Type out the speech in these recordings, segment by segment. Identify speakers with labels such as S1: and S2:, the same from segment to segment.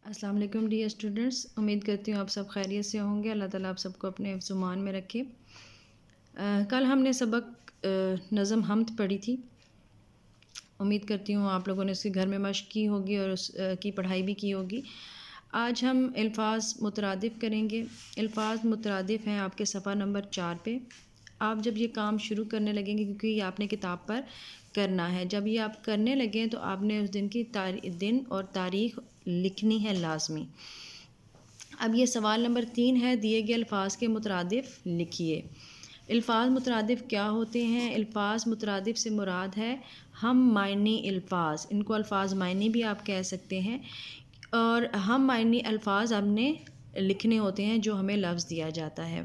S1: السلام علیکم dear students, امید کرتی ہوں آپ سب خیریت سے ہوں گے۔ اللہ تعالیٰ آپ سب کو اپنے حفظ و امان میں رکھے۔ کل ہم نے سبق نظم حمد پڑھی تھی۔ امید کرتی ہوں آپ لوگوں نے اس کے گھر میں مشق کی ہوگی اور اس کی پڑھائی بھی کی ہوگی۔ آج ہم الفاظ مترادف کریں گے۔ الفاظ مترادف ہیں آپ کے صفحہ نمبر 4 پہ۔ آپ جب یہ کام شروع کرنے لگیں گے، کیونکہ یہ آپ نے کتاب پر کرنا ہے، جب یہ آپ کرنے لگیں تو آپ نے اس دن کی دن اور تاریخ لکھنی ہے لازمی۔ اب یہ سوال نمبر 3 ہے، دیے گئے الفاظ کے مترادف لکھیے۔ الفاظ مترادف کیا ہوتے ہیں؟ الفاظ مترادف سے مراد ہے ہم معنی الفاظ، ان کو الفاظ معنی بھی آپ کہہ سکتے ہیں، اور ہم معنی الفاظ ہم نے لکھنے ہوتے ہیں جو ہمیں لفظ دیا جاتا ہے۔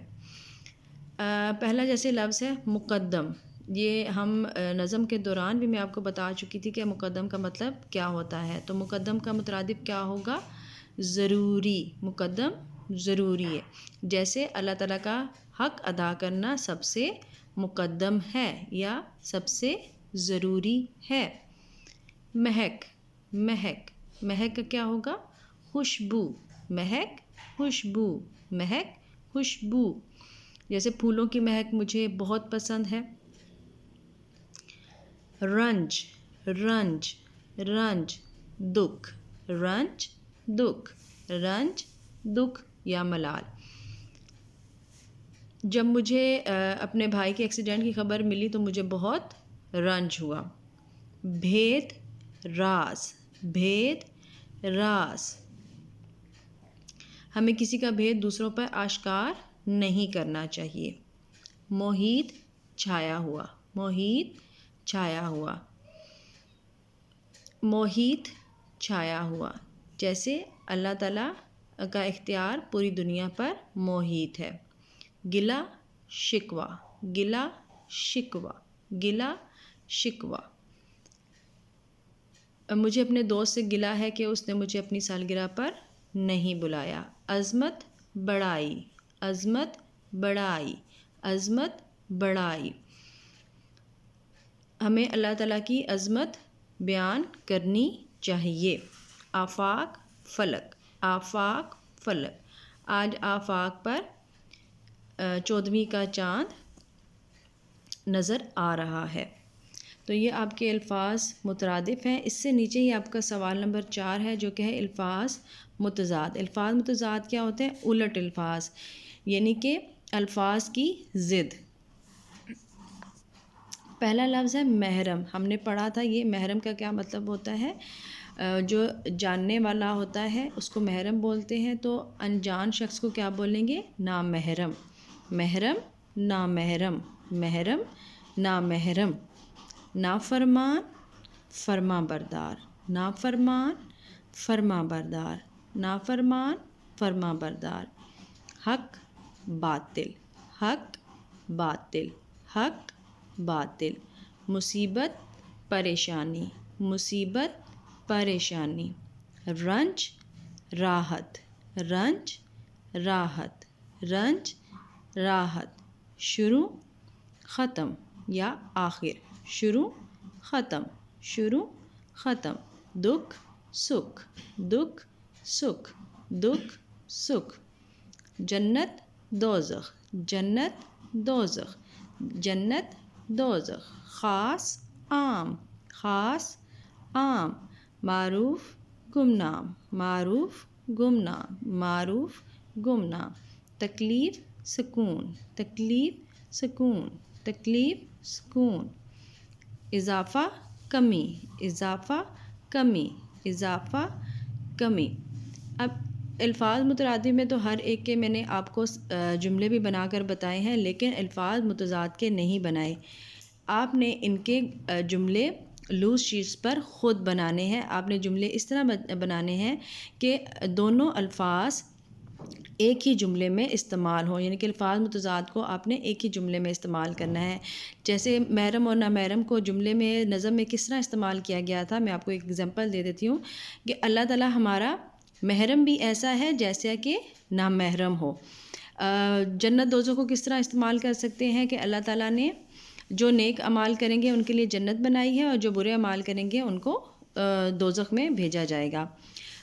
S1: پہلا جیسے لفظ ہے مقدم، یہ ہم نظم کے دوران بھی میں آپ کو بتا چکی تھی کہ مقدم کا مطلب کیا ہوتا ہے۔ تو مقدم کا مترادف کیا ہوگا؟ ضروری۔ مقدم ضروری ہے، جیسے اللہ تعالیٰ کا حق ادا کرنا سب سے مقدم ہے یا سب سے ضروری ہے۔ مہک، مہک، مہک کا کیا ہوگا؟ خوشبو، مہک خوشبو، مہک خوشبو، جیسے پھولوں کی مہک مجھے بہت پسند ہے۔ رنج، رنج، رنج، دکھ، رنج، دکھ، رنج، دکھ یا ملال۔ جب مجھے اپنے بھائی کے ایکسیڈنٹ کی خبر ملی تو مجھے بہت رنج ہوا۔ بھید، راز، بھید، راز، ہمیں کسی کا بھید دوسروں پر آشکار نہیں کرنا چاہیے۔ محیط، چھایا ہوا، محیط چھایا ہوا، محیط چھایا ہوا، جیسے اللہ تعالیٰ کا اختیار پوری دنیا پر محیط ہے۔ گلہ، شکوہ، گلہ، شکوہ، گلہ، شکوہ، مجھے اپنے دوست سے گلہ ہے کہ اس نے مجھے اپنی سالگرہ پر نہیں بلایا۔ عظمت، بڑائی، عظمت، بڑائی، عظمت، بڑائی، ہمیں اللہ تعالیٰ کی عظمت بیان کرنی چاہیے۔ آفاق، فلک، آفاق، فلک، آج آفاق پر 14ویں کا چاند نظر آ رہا ہے۔ تو یہ آپ کے الفاظ مترادف ہیں۔ اس سے نیچے ہی آپ کا سوال نمبر 4 ہے جو کہ ہے الفاظ متضاد۔ الفاظ متضاد کیا ہوتے ہیں؟ الٹ الفاظ، یعنی کہ الفاظ کی ضد۔ پہلا لفظ ہے محرم، ہم نے پڑھا تھا یہ محرم کا کیا مطلب ہوتا ہے؟ جو جاننے والا ہوتا ہے اس کو محرم بولتے ہیں، تو انجان شخص کو کیا بولیں گے؟ نامحرم۔ محرم، نامحرم، محرم، نامحرم۔ نافرمان، فرما بردار، نافرمان، فرما بردار، نافرمان، فرما بردار۔ حق، باطل، حق، باطل، حق، باطل۔ مصیبت، پریشانی، مصیبت، پریشانی۔ رنج، راحت، رنج، راحت، رنج، راحت۔ شروع، ختم یا آخر، شروع، ختم، شروع، ختم۔ دکھ، سکھ، دکھ، سکھ، دکھ، سکھ۔ جنت، دوزخ، جنت، دوزخ، جنت، دوزخ۔ خاص، عام، خاص، عام۔ معروف، گمنام، معروف، گمنام، معروف، گمنام۔ تکلیف، سکون، تکلیف، سکون، تکلیف، سکون۔ اضافہ، کمی، اضافہ، کمی، اضافہ، کمی۔ اب الفاظ مترادف میں تو ہر ایک کے میں نے آپ کو جملے بھی بنا کر بتائے ہیں، لیکن الفاظ متضاد کے نہیں بنائے۔ آپ نے ان کے جملے لوز شیٹس پر خود بنانے ہیں۔ آپ نے جملے اس طرح بنانے ہیں کہ دونوں الفاظ ایک ہی جملے میں استعمال ہوں، یعنی کہ الفاظ متضاد کو آپ نے ایک ہی جملے میں استعمال کرنا ہے۔ جیسے محرم اور نامحرم کو جملے میں نظم میں کس طرح استعمال کیا گیا تھا، میں آپ کو ایک ایگزامپل دے دیتی ہوں کہ اللہ تعالیٰ ہمارا محرم بھی ایسا ہے جیسا کہ نامحرم ہو۔ جنت دوزخ کو کس طرح استعمال کر سکتے ہیں کہ اللہ تعالیٰ نے جو نیک اعمال کریں گے ان کے لیے جنت بنائی ہے، اور جو برے اعمال کریں گے ان کو دوزخ میں بھیجا جائے گا۔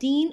S1: 3